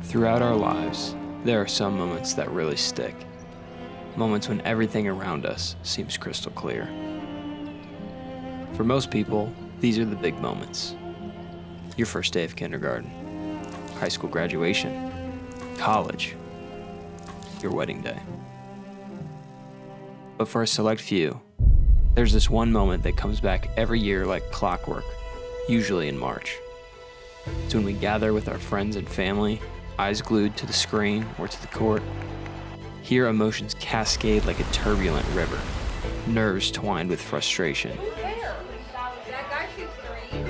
Throughout our lives, there are some moments that really stick. Moments when everything around us seems crystal clear. For most people, these are the big moments. Your first day of kindergarten, high school graduation, college, your wedding day. But for a select few, there's this one moment that comes back every year like clockwork, usually in March. It's when we gather with our friends and family, eyes glued to the screen or to the court. Here emotions cascade like a turbulent river, nerves twined with frustration,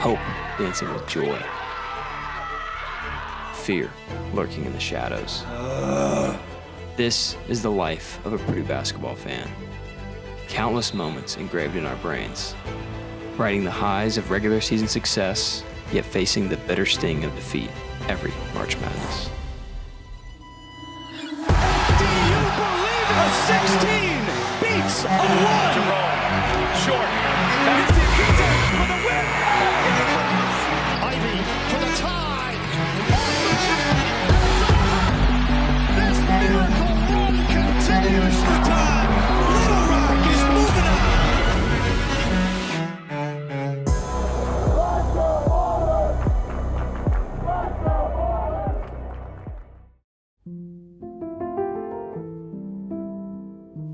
hope dancing with joy, fear lurking in the shadows. This is the life of a Purdue basketball fan. Countless moments engraved in our brains, riding the highs of regular season success, yet facing the bitter sting of defeat every March Madness. Do you believe it? A 16 beats a 1. Jerome, short. For the win. Ivy for the tie. This miracle run continues. The time. Little Rock is moving on.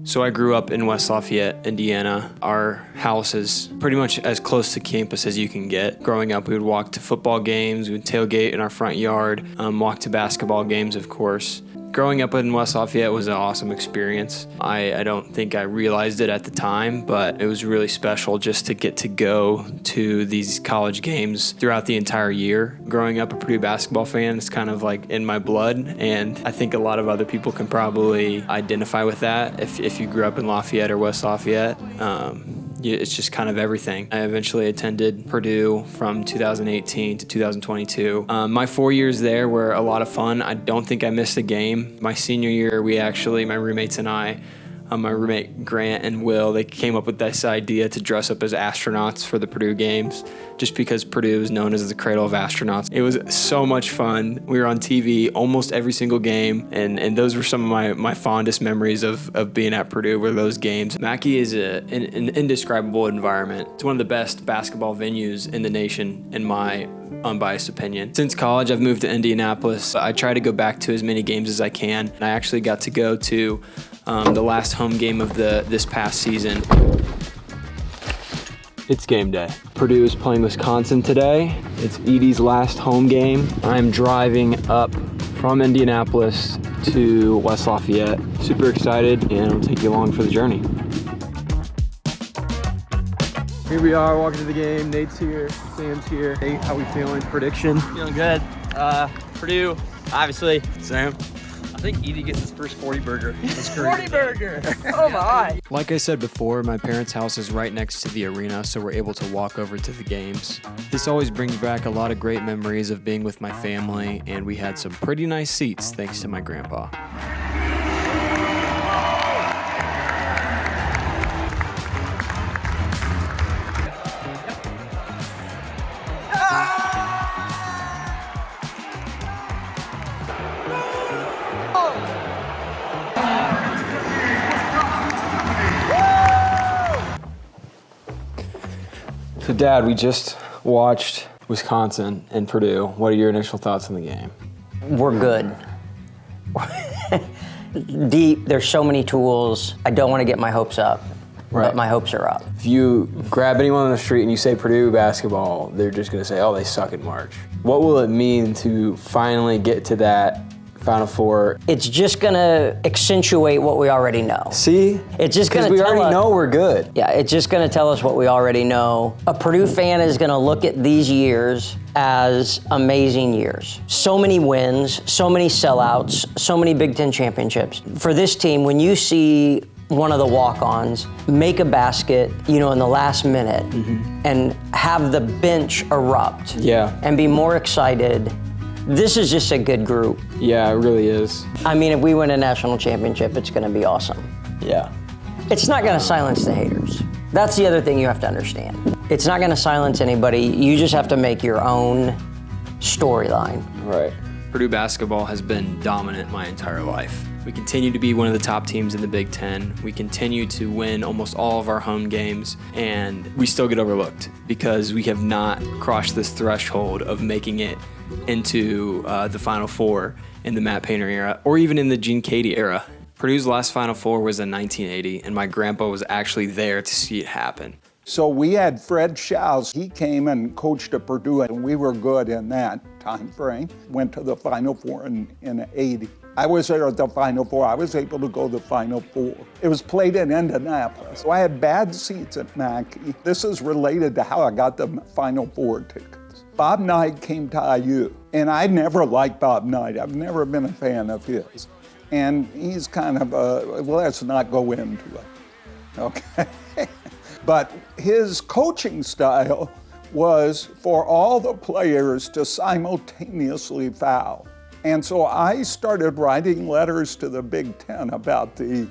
So I grew up in West Lafayette, Indiana. Our house is pretty much as close to campus as you can get. Growing up, we would walk to football games, we would tailgate in our front yard, walk to basketball games, of course. Growing up in West Lafayette was an awesome experience. I don't think I realized it at the time, but it was really special just to get to go to these college games throughout the entire year. Growing up a Purdue basketball fan, it's kind of like in my blood, and I think a lot of other people can probably identify with that if you grew up in Lafayette or West Lafayette. It's just kind of everything. I eventually attended Purdue from 2018 to 2022. My 4 years there were a lot of fun. I don't think I missed a game. My senior year, my roommates and I, my roommate Grant and Will, they came up with this idea to dress up as astronauts for the Purdue games, just because Purdue is known as the cradle of astronauts. It was so much fun. We were on TV almost every single game, and those were some of my fondest memories of being at Purdue, were those games. Mackey is an indescribable environment. It's one of the best basketball venues in the nation, in my unbiased opinion. Since college, I've moved to Indianapolis. I try to go back to as many games as I can. I actually got to go to the last home game of this past season. It's game day. Purdue is playing Wisconsin today. It's Edie's last home game. I'm driving up from Indianapolis to West Lafayette. Super excited, and I'll take you along for the journey. Here we are walking to the game. Nate's here, Sam's here. Hey, how we feeling? Prediction? Feeling good. Purdue, obviously. Sam? I think Edie gets his first 40 burger. That's great. 40 burger! Oh my! Like I said before, my parents' house is right next to the arena, so we're able to walk over to the games. This always brings back a lot of great memories of being with my family, and we had some pretty nice seats thanks to my grandpa. So Dad, we just watched Wisconsin and Purdue. What are your initial thoughts on the game? We're good. Deep, there's so many tools. I don't want to get my hopes up, but my hopes are up. If you grab anyone on the street and you say Purdue basketball, they're just gonna say, oh, they suck at March. What will it mean to finally get to that Final Four? It's just gonna accentuate what we already know. See? It's just gonna we tell already us, know we're good. Yeah, it's just gonna tell us what we already know. A Purdue fan is gonna look at these years as amazing years. So many wins, so many sellouts, so many Big Ten championships. For this team, when you see one of the walk-ons make a basket, in the last minute, and have the bench erupt, and be more excited. This is just a good group. Yeah, it really is. I mean, if we win a national championship, it's gonna be awesome. Yeah. It's not gonna silence the haters. That's the other thing you have to understand. It's not gonna silence anybody. You just have to make your own storyline. Right. Purdue basketball has been dominant my entire life. We continue to be one of the top teams in the Big Ten. We continue to win almost all of our home games, and we still get overlooked because we have not crossed this threshold of making it into the Final Four in the Matt Painter era, or even in the Gene Cady era. Purdue's last Final Four was in 1980, and my grandpa was actually there to see it happen. So we had Fred Schaus. He came and coached at Purdue, and we were good in that time frame. Went to the Final Four in 80. I was there at the Final Four. I was able to go to the Final Four. It was played in Indianapolis. So I had bad seats at Mackey. This is related to how I got the Final Four tickets. Bob Knight came to IU, and I never liked Bob Knight. I've never been a fan of his. And he's kind of let's not go into it, okay? But his coaching style was for all the players to simultaneously foul. And so I started writing letters to the Big Ten about the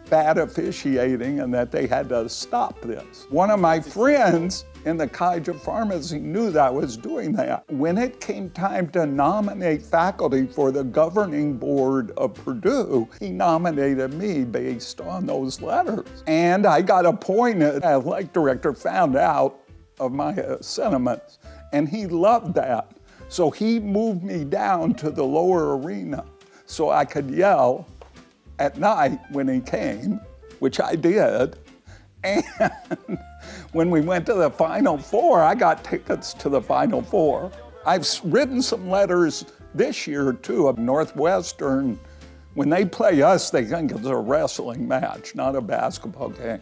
bad officiating and that they had to stop this. One of my friends in the College of Pharmacy knew that I was doing that. When it came time to nominate faculty for the governing board of Purdue, he nominated me based on those letters. And I got appointed. The athletic director found out of my sentiments, and he loved that. So he moved me down to the lower arena so I could yell at night when he came, which I did. And when we went to the Final Four, I got tickets to the Final Four. I've written some letters this year, too, of Northwestern. When they play us, they think it's a wrestling match, not a basketball game.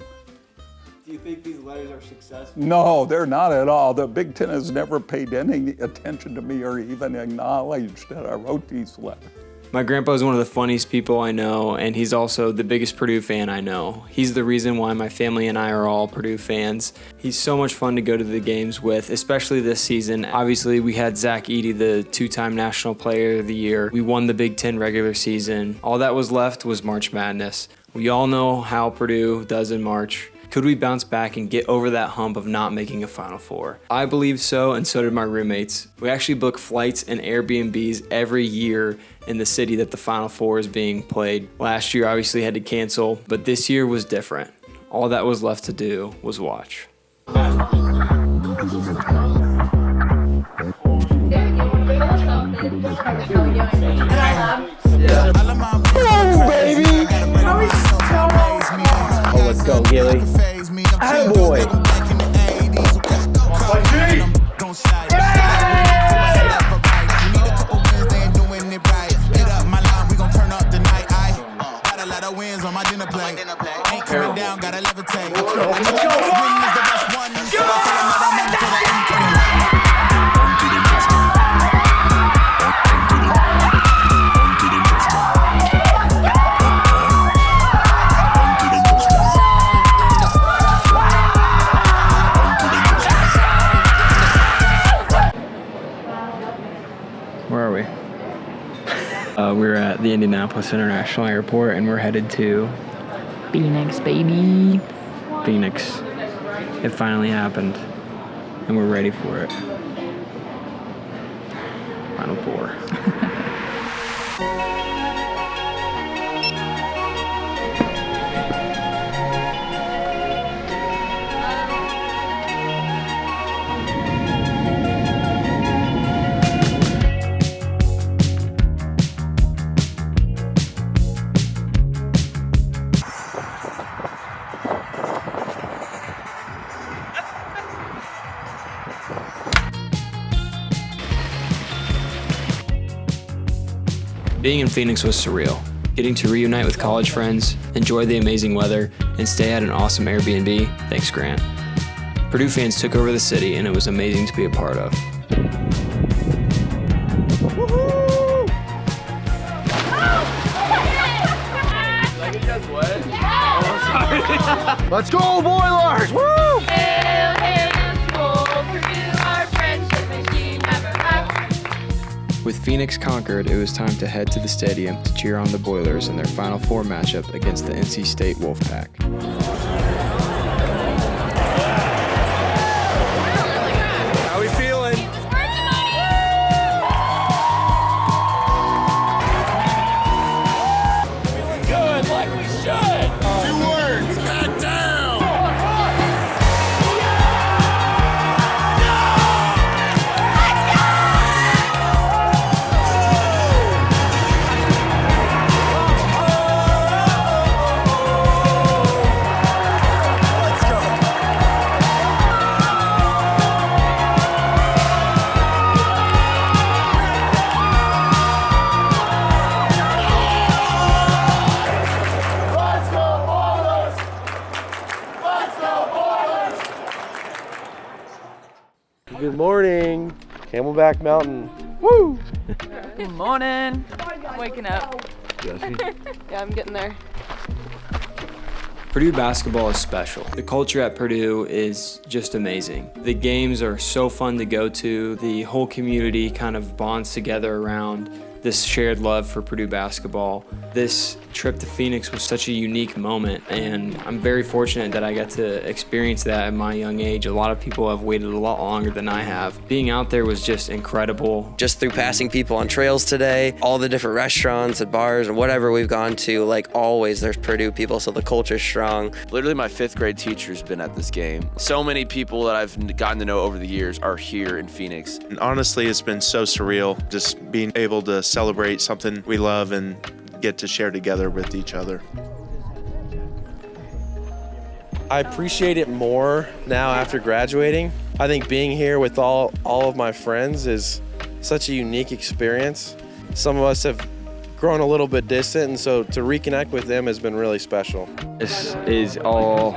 Do you think these letters are successful? No, they're not at all. The Big Ten has never paid any attention to me or even acknowledged that I wrote these letters. My grandpa is one of the funniest people I know, and he's also the biggest Purdue fan I know. He's the reason why my family and I are all Purdue fans. He's so much fun to go to the games with, especially this season. Obviously, we had Zach Edey, the two-time National Player of the Year. We won the Big Ten regular season. All that was left was March Madness. We all know how Purdue does in March. Could we bounce back and get over that hump of not making a Final Four? I believe so, and so did my roommates. We actually book flights and Airbnbs every year in the city that the Final Four is being played. Last year obviously had to cancel, but this year was different. All that was left to do was watch. Oh, let's go, Gilly. Attaboy. Where are we? We're at the Indianapolis International Airport, and we're headed to Phoenix, baby. Phoenix. It finally happened, and we're ready for it. Final Four. Being in Phoenix was surreal. Getting to reunite with college friends, enjoy the amazing weather, and stay at an awesome Airbnb, thanks Grant. Purdue fans took over the city, and it was amazing to be a part of. Let's go, Boilers! Woo! With Phoenix conquered, it was time to head to the stadium to cheer on the Boilers in their Final Four matchup against the NC State Wolfpack. How we feeling? morning. Camelback Mountain. Woo! Good morning. Waking up. Yeah, I'm getting there. Purdue basketball is special. The culture at Purdue is just amazing. The games are so fun to go to. The whole community kind of bonds together around this shared love for Purdue basketball. This trip to Phoenix was such a unique moment, and I'm very fortunate that I got to experience that at my young age. A lot of people have waited a lot longer than I have. Being out there was just incredible. Just through passing people on trails today, all the different restaurants and bars and whatever we've gone to, like always there's Purdue people, so the culture's strong. Literally my 5th grade teacher's been at this game. So many people that I've gotten to know over the years are here in Phoenix. And honestly, it's been so surreal just being able to celebrate something we love and get to share together with each other. I appreciate it more now after graduating. I think being here with all of my friends is such a unique experience. Some of us have grown a little bit distant, and so to reconnect with them has been really special. This is all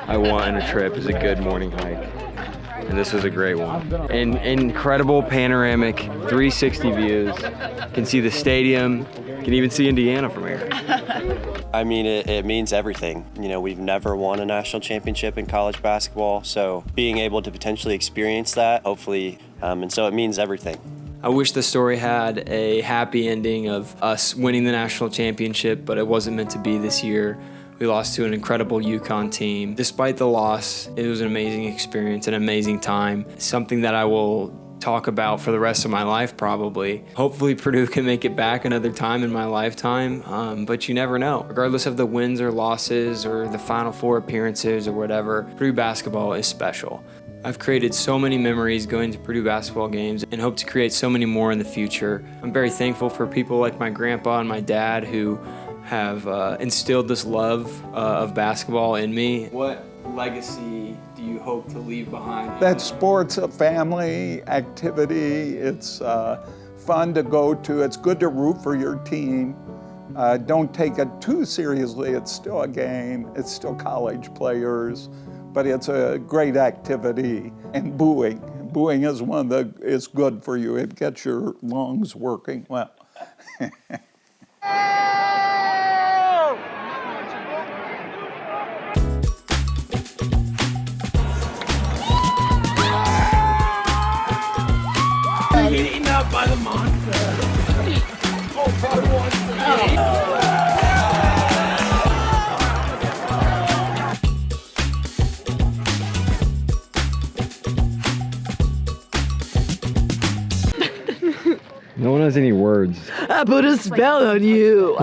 I want in a trip, is a good morning hike. And this was a great one. An incredible panoramic 360 views. Can see the stadium, can even see Indiana from here. I mean, it means everything. You know, we've never won a national championship in college basketball, so being able to potentially experience that, hopefully, and so it means everything. I wish the story had a happy ending of us winning the national championship, but it wasn't meant to be this year. We lost to an incredible UConn team. Despite the loss, it was an amazing experience, an amazing time, something that I will talk about for the rest of my life probably. Hopefully Purdue can make it back another time in my lifetime, but you never know. Regardless of the wins or losses or the Final Four appearances or whatever, Purdue basketball is special. I've created so many memories going to Purdue basketball games and hope to create so many more in the future. I'm very thankful for people like my grandpa and my dad who have instilled this love of basketball in me. What legacy do you hope to leave behind? That sport's a family activity. It's fun to go to. It's good to root for your team. Don't take it too seriously. It's still a game. It's still college players, but it's a great activity. And booing is is good for you. It gets your lungs working well. Eaten up by the monster. Oh, probably wants to No one has any words. I put a spell on you.